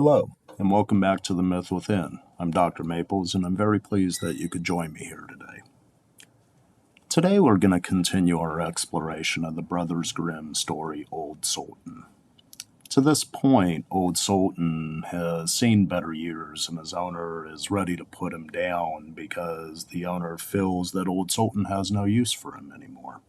Hello, and welcome back to The Myth Within. I'm Dr. Maples, and I'm very pleased that you could join me here today. Today, we're going to continue our exploration of the Brothers Grimm story, Old Sultan. To this point, Old Sultan has seen better years, and his owner is ready to put him down because the owner feels that Old Sultan has no use for him anymore.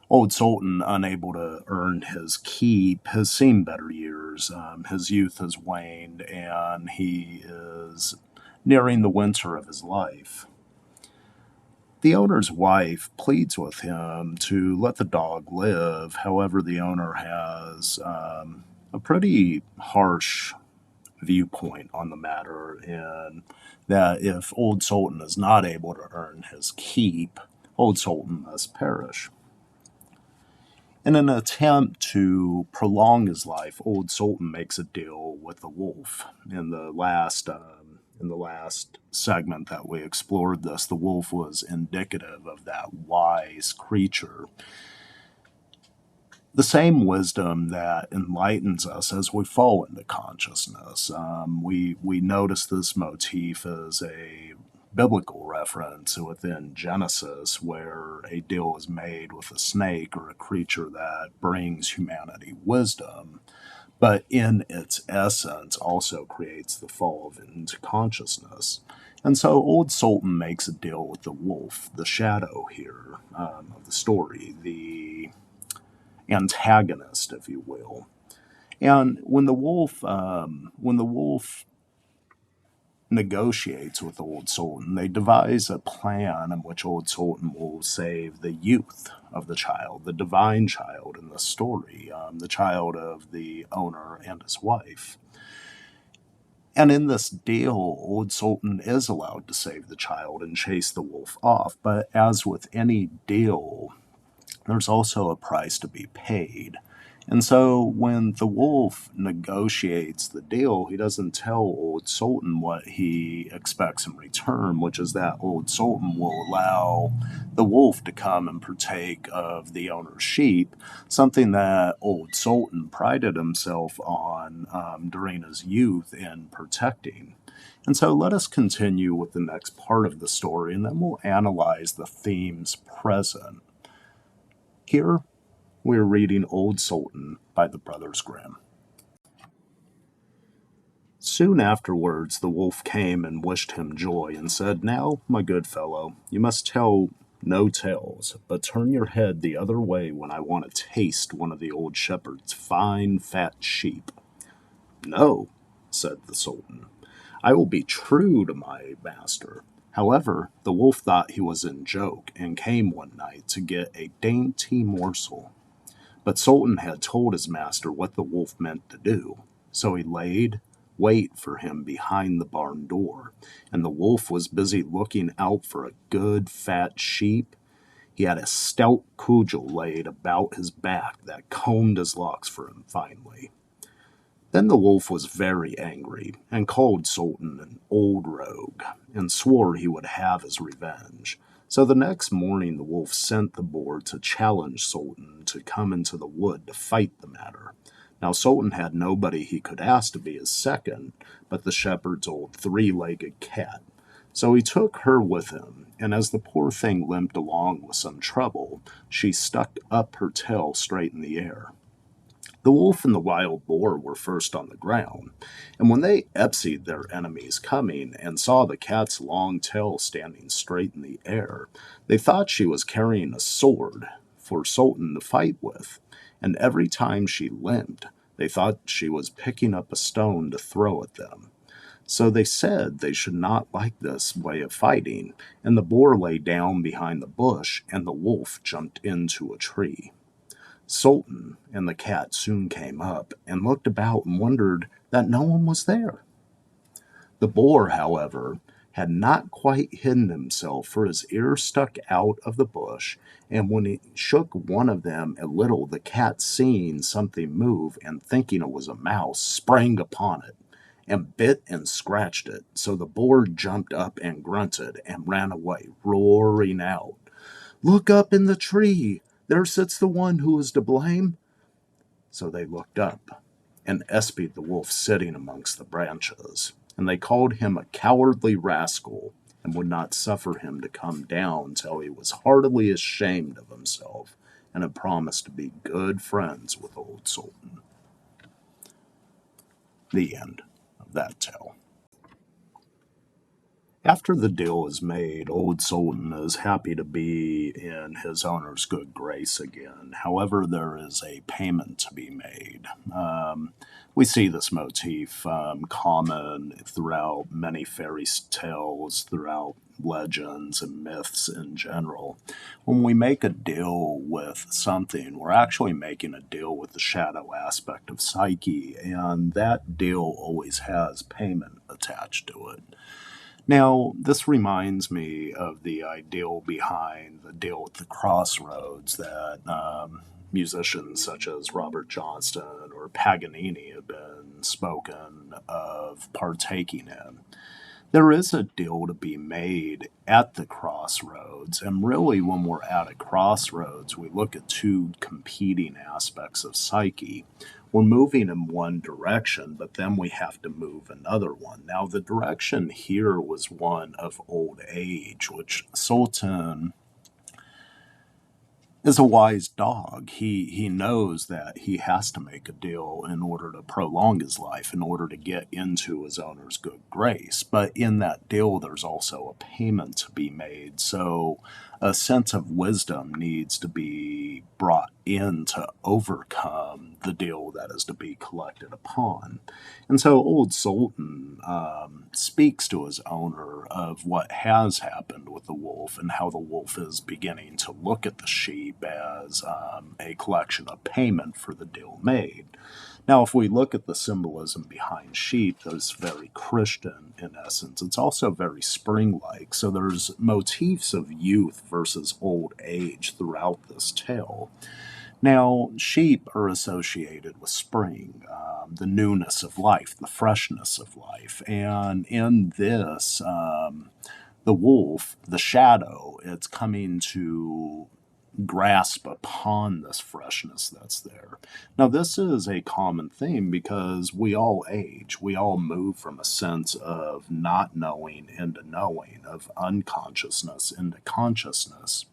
Old Sultan, unable to earn his keep, has seen better years. His youth has waned, and he is nearing the winter of his life. The owner's wife pleads with him to let the dog live. However, the owner has a pretty harsh viewpoint on the matter, in that if Old Sultan is not able to earn his keep, Old Sultan must perish. In an attempt to prolong his life, Old Sultan makes a deal with the wolf. In the last segment that we explored this, the wolf was indicative of that wise creature. The same wisdom that enlightens us as we fall into consciousness. We notice this motif as a biblical reference within Genesis, where a deal is made with a snake or a creature that brings humanity wisdom, but in its essence also creates the fall into consciousness. And so Old Sultan makes a deal with the wolf, the shadow here of the story, the antagonist, if you will. And when the wolf negotiates with Old Sultan, they devise a plan in which Old Sultan will save the youth of the child, the divine child in the story, the child of the owner and his wife. And in this deal, Old Sultan is allowed to save the child and chase the wolf off. But as with any deal, there's also a price to be paid. And so when the wolf negotiates the deal, he doesn't tell Old Sultan what he expects in return, which is that Old Sultan will allow the wolf to come and partake of the owner's sheep, something that Old Sultan prided himself on during his youth in protecting. And so let us continue with the next part of the story, and then we'll analyze the themes present. Here, we're reading Old Sultan by the Brothers Grimm. Soon afterwards, the wolf came and wished him joy and said, "Now, my good fellow, you must tell no tales, but turn your head the other way when I want to taste one of the old shepherd's fine, fat sheep." "No," said the Sultan, "I will be true to my master." However, the wolf thought he was in joke and came one night to get a dainty morsel. But Sultan had told his master what the wolf meant to do, so he laid wait for him behind the barn door, and the wolf was busy looking out for a good fat sheep. He had a stout cudgel laid about his back that combed his locks for him finely. Then the wolf was very angry, and called Sultan an old rogue, and swore he would have his revenge. So the next morning the wolf sent the boar to challenge Sultan to come into the wood to fight the matter. Now Sultan had nobody he could ask to be his second, but the shepherd's old three-legged cat. So he took her with him, and as the poor thing limped along with some trouble, she stuck up her tail straight in the air. The wolf and the wild boar were first on the ground, and when they espied their enemies coming and saw the cat's long tail standing straight in the air, they thought she was carrying a sword for Sultan to fight with, and every time she limped, they thought she was picking up a stone to throw at them. So they said they should not like this way of fighting, and the boar lay down behind the bush, and the wolf jumped into a tree. Sultan and the cat soon came up and looked about and wondered that no one was there. The boar, however, had not quite hidden himself, for his ear stuck out of the bush, and when he shook one of them a little, the cat, seeing something move and thinking it was a mouse, sprang upon it and bit and scratched it. So the boar jumped up and grunted and ran away, roaring out, "Look up in the tree! There sits the one who is to blame." So they looked up, and espied the wolf sitting amongst the branches. And they called him a cowardly rascal, and would not suffer him to come down till he was heartily ashamed of himself, and had promised to be good friends with Old Sultan. The end of that tale. After the deal is made, Old Sultan is happy to be in his owner's good grace again. However, there is a payment to be made. We see this motif common throughout many fairy tales, throughout legends and myths in general. When we make a deal with something, we're actually making a deal with the shadow aspect of psyche, and that deal always has payment attached to it. Now, this reminds me of the ideal behind the deal at the crossroads that musicians such as Robert Johnston or Paganini have been spoken of partaking in. There is a deal to be made at the crossroads, and really, when we're at a crossroads, we look at two competing aspects of psyche. We're moving in one direction, but then we have to move another one. Now, the direction here was one of old age, which Sultan is a wise dog. He knows that he has to make a deal in order to prolong his life, in order to get into his owner's good grace. But in that deal, there's also a payment to be made. So a sense of wisdom needs to be brought in to overcome the deal that is to be collected upon. And so Old Sultan speaks to his owner of what has happened with the wolf and how the wolf is beginning to look at the sheep as a collection of payment for the deal made. Now, if we look at the symbolism behind sheep, that's very Christian in essence. It's also very spring-like. So there's motifs of youth versus old age throughout this tale. Now, sheep are associated with spring, the newness of life, the freshness of life. And in this, the wolf, the shadow, it's coming to grasp upon this freshness that's there. Now, this is a common theme because we all age. We all move from a sense of not knowing into knowing, of unconsciousness into consciousness,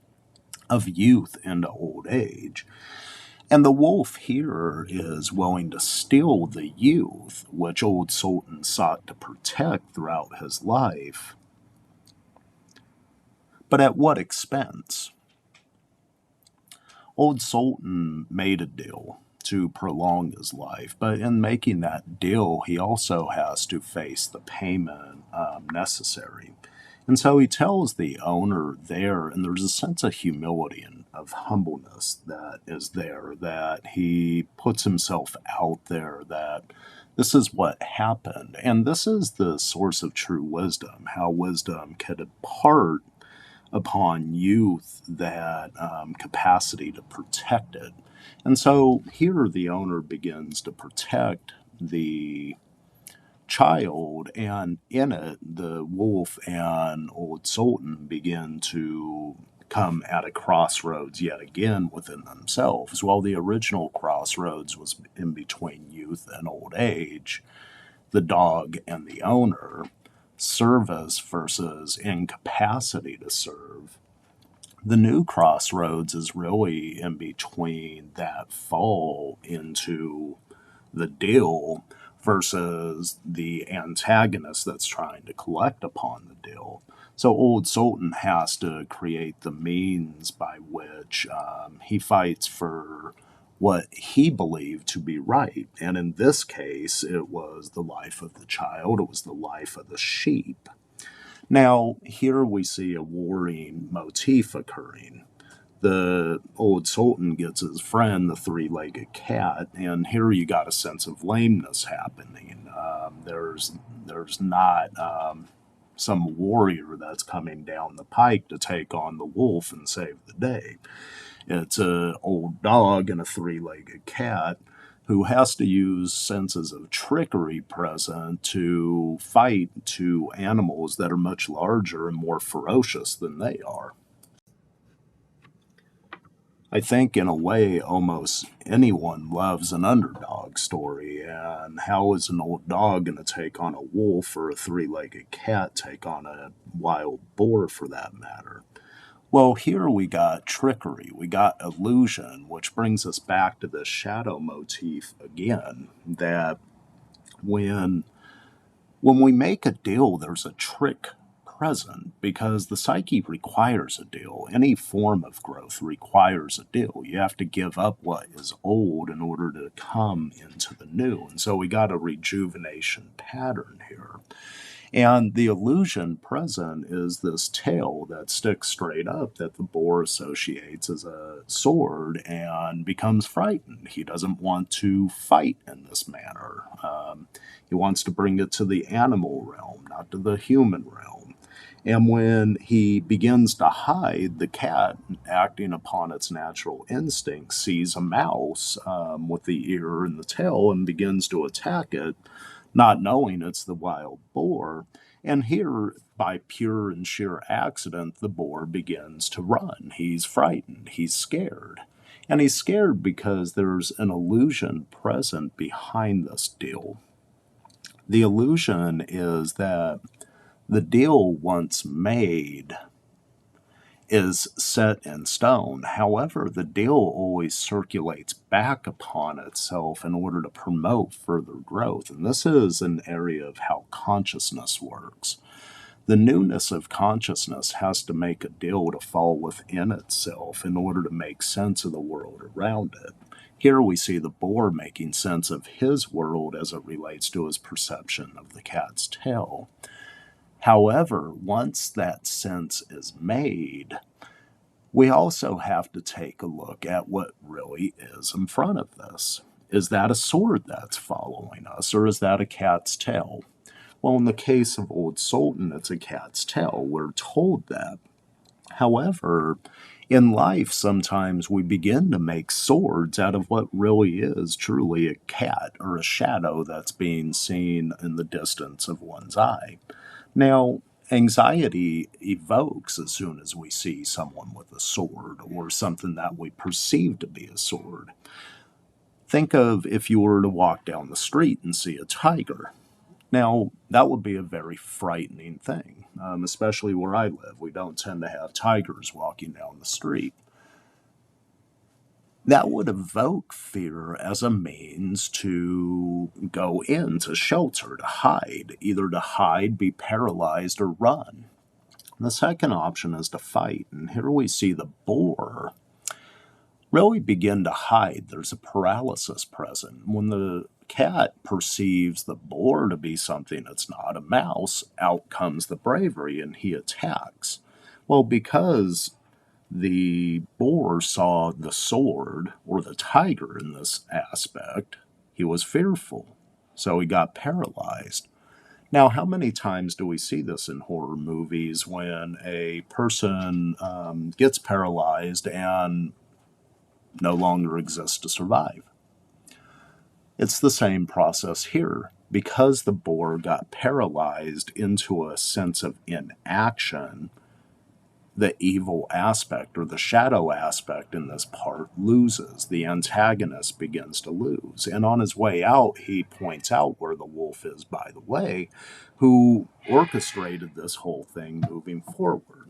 of youth into old age. And the wolf here is willing to steal the youth, which Old Sultan sought to protect throughout his life. But at what expense? Old Sultan made a deal to prolong his life, but in making that deal, he also has to face the payment necessary. And so he tells the owner there, and there's a sense of humility and of humbleness that is there, that he puts himself out there, that this is what happened. And this is the source of true wisdom, how wisdom can impart upon youth that capacity to protect it. And so here the owner begins to protect the child, and in it, the wolf and Old Sultan begin to come at a crossroads yet again within themselves. While the original crossroads was in between youth and old age, the dog and the owner, service versus incapacity to serve. The new crossroads is really in between that fall into the deal versus the antagonist that's trying to collect upon the deal. So Old Sultan has to create the means by which he fights for what he believed to be right. And in this case, it was the life of the child, it was the life of the sheep. Now, here we see a warring motif occurring. The Old Sultan gets his friend, the three-legged cat, and here you got a sense of lameness happening. There's not some warrior that's coming down the pike to take on the wolf and save the day. It's an old dog and a three-legged cat who has to use senses of trickery present to fight two animals that are much larger and more ferocious than they are. I think, in a way, almost anyone loves an underdog story. And how is an old dog going to take on a wolf, or a three-legged cat take on a wild boar, for that matter? Well, here we got trickery, we got illusion, which brings us back to the shadow motif again. That when when we make a deal, there's a trick present because the psyche requires a deal. Any form of growth requires a deal. You have to give up what is old in order to come into the new. And so we got a rejuvenation pattern here. And the illusion present is this tail that sticks straight up that the boar associates as a sword and becomes frightened. He doesn't want to fight in this manner. He wants to bring it to the animal realm, not to the human realm. And when he begins to hide, the cat, acting upon its natural instinct, sees a mouse with the ear and the tail and begins to attack it, not knowing it's the wild boar. And here, by pure and sheer accident, the boar begins to run. He's frightened, he's scared. And he's scared because there's an illusion present behind this deal. The illusion is that the deal once made is set in stone. However, the deal always circulates back upon itself in order to promote further growth. And this is an area of how consciousness works. The newness of consciousness has to make a deal to fall within itself in order to make sense of the world around it. Here we see the boar making sense of his world as it relates to his perception of the cat's tail. However, once that sense is made, we also have to take a look at what really is in front of this. Is that a sword that's following us, or is that a cat's tail? Well, in the case of Old Sultan, it's a cat's tail. We're told that. However, in life, sometimes we begin to make swords out of what really is truly a cat or a shadow that's being seen in the distance of one's eye. Now, anxiety evokes as soon as we see someone with a sword or something that we perceive to be a sword. Think of if you were to walk down the street and see a tiger. Now, that would be a very frightening thing, especially where I live. We don't tend to have tigers walking down the street. That would evoke fear as a means to go into shelter, to hide, either to hide, be paralyzed, or run. The second option is to fight, and here we see the boar really begin to hide. There's a paralysis present. When the cat perceives the boar to be something that's not a mouse, out comes the bravery and he attacks. Well, because the boar saw the sword or the tiger in this aspect, he was fearful. So he got paralyzed. Now, how many times do we see this in horror movies when a person gets paralyzed and no longer exists to survive? It's the same process here. Because the boar got paralyzed into a sense of inaction, the evil aspect or the shadow aspect in this part loses. The antagonist begins to lose. And on his way out, he points out where the wolf is, by the way, who orchestrated this whole thing moving forward.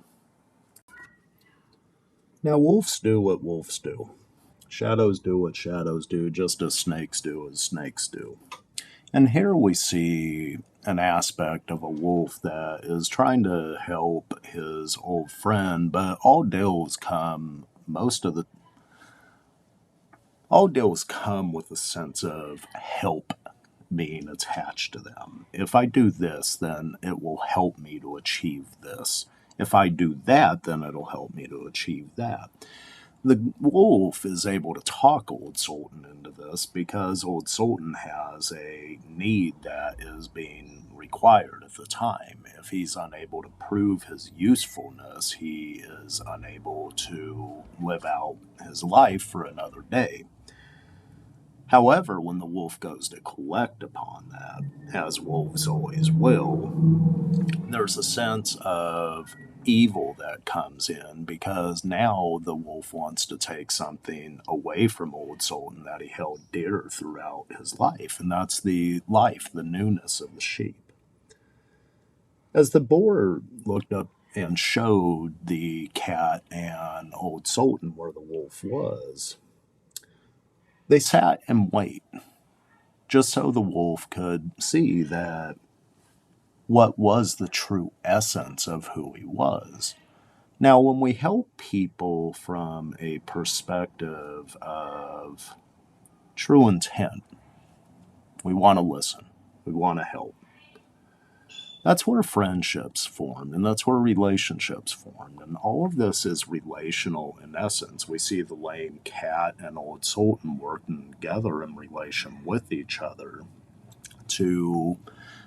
Now, wolves do what wolves do. Shadows do what shadows do, just as snakes do as snakes do. And here we see an aspect of a wolf that is trying to help his old friend, but all deals come with a sense of help being attached to them. If I do this, then it will help me to achieve this. If I do that, then it'll help me to achieve that. The wolf is able to talk Old Sultan into this because Old Sultan has a need that is being required at the time. If he's unable to prove his usefulness, he is unable to live out his life for another day. However, when the wolf goes to collect upon that, as wolves always will, there's a sense of evil that comes in because now the wolf wants to take something away from Old Sultan that he held dear throughout his life, and that's the life, the newness of the sheep. As the boar looked up and showed the cat and Old Sultan where the wolf was, they sat and wait just so the wolf could see that what was the true essence of who he was. Now, when we help people from a perspective of true intent, we want to listen, we want to help. That's where friendships form, and that's where relationships form. And all of this is relational in essence. We see the lame cat and Old Sultan working together in relation with each other to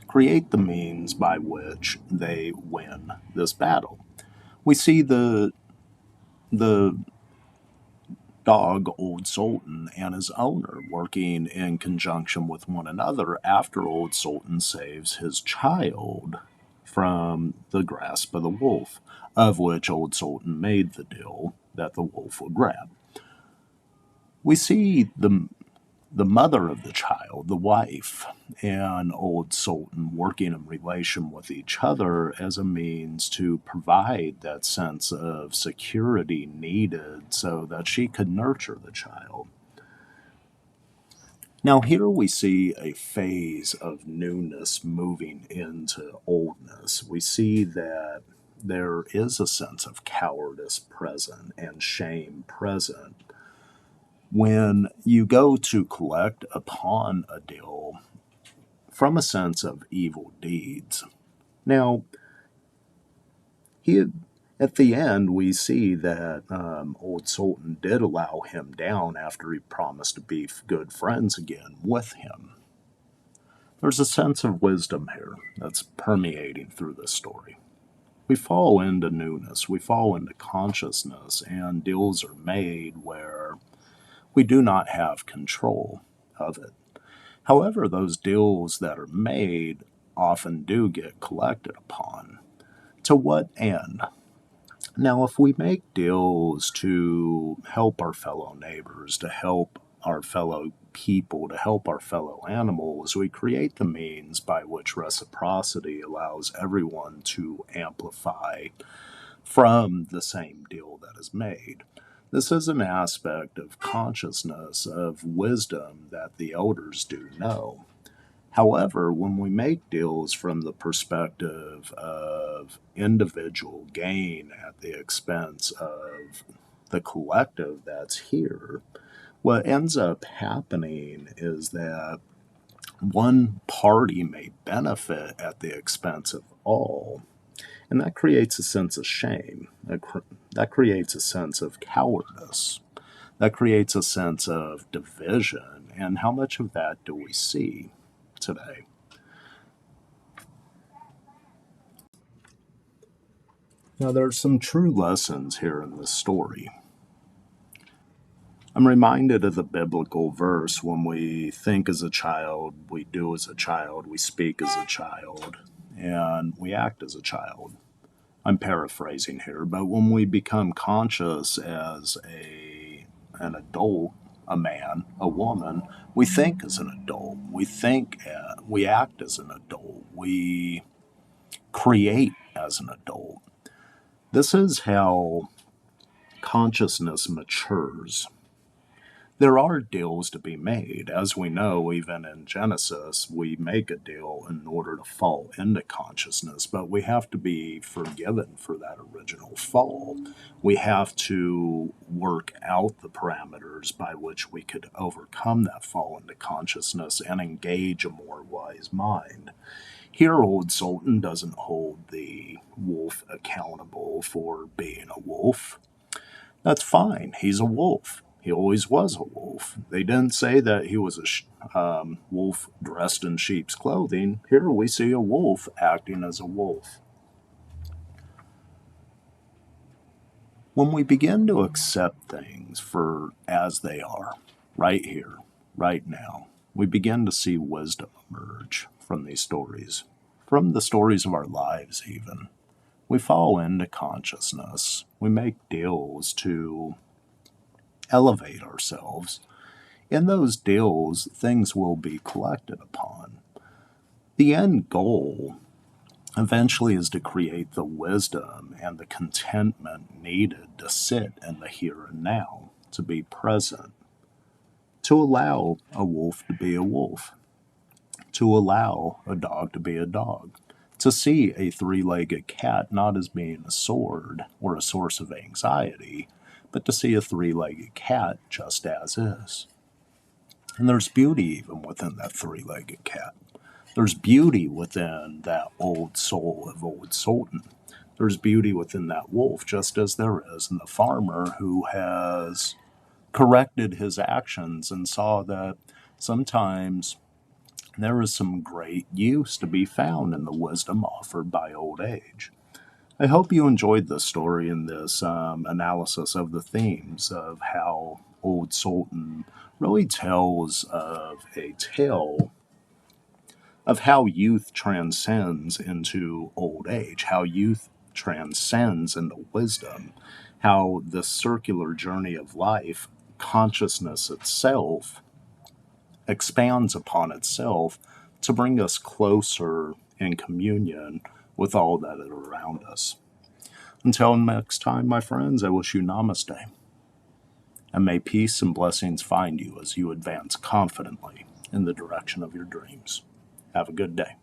create the means by which they win this battle. We see the dog Old Sultan and his owner working in conjunction with one another after Old Sultan saves his child from the grasp of the wolf, of which Old Sultan made the deal that the wolf would grab. We see the mother of the child, the wife, and Old Sultan working in relation with each other as a means to provide that sense of security needed so that she could nurture the child. Now, here we see a phase of newness moving into oldness. We see that there is a sense of cowardice present and shame present when you go to collect upon a deal from a sense of evil deeds. Now, he, at the end, we see that Old Sultan did allow him down after he promised to be good friends again with him. There's a sense of wisdom here that's permeating through this story. We fall into newness, we fall into consciousness, and deals are made where we do not have control of it. However, those deals that are made often do get collected upon. To what end? Now, if we make deals to help our fellow neighbors, to help our fellow people, to help our fellow animals, we create the means by which reciprocity allows everyone to amplify from the same deal that is made. This is an aspect of consciousness, of wisdom that the elders do know. However, when we make deals from the perspective of individual gain at the expense of the collective that's here, what ends up happening is that one party may benefit at the expense of all, and that creates a sense of shame. That creates a sense of cowardice. That creates a sense of division. And how much of that do we see today? Now, there are some true lessons here in this story. I'm reminded of the biblical verse when we think as a child, we do as a child, we speak as a child, and we act as a child. I'm paraphrasing here, but when we become conscious as an adult, a man, a woman, we think as an adult. We act as an adult. We create as an adult. This is how consciousness matures. There are deals to be made. As we know, even in Genesis, we make a deal in order to fall into consciousness, but we have to be forgiven for that original fall. We have to work out the parameters by which we could overcome that fall into consciousness and engage a more wise mind. Here, Old Sultan doesn't hold the wolf accountable for being a wolf. That's fine. He's a wolf. He always was a wolf. They didn't say that he was a wolf dressed in sheep's clothing. Here we see a wolf acting as a wolf. When we begin to accept things for as they are, right here, right now, we begin to see wisdom emerge from these stories, from the stories of our lives, even. We fall into consciousness. We make deals to elevate ourselves. In those deals, things will be collected upon. The end goal eventually is to create the wisdom and the contentment needed to sit in the here and now, to be present, to allow a wolf to be a wolf, to allow a dog to be a dog, to see a three-legged cat not as being a sword or a source of anxiety, but to see a three-legged cat just as is. And there's beauty even within that three-legged cat. There's beauty within that old soul of Old Sultan. There's beauty within that wolf, just as there is in the farmer who has corrected his actions and saw that sometimes there is some great use to be found in the wisdom offered by old age. I hope you enjoyed this story and this analysis of the themes of how Old Sultan really tells of a tale of how youth transcends into old age, how youth transcends into wisdom, how the circular journey of life, consciousness itself, expands upon itself to bring us closer in communion with all that is around us. Until next time, my friends, I wish you namaste. And may peace and blessings find you as you advance confidently in the direction of your dreams. Have a good day.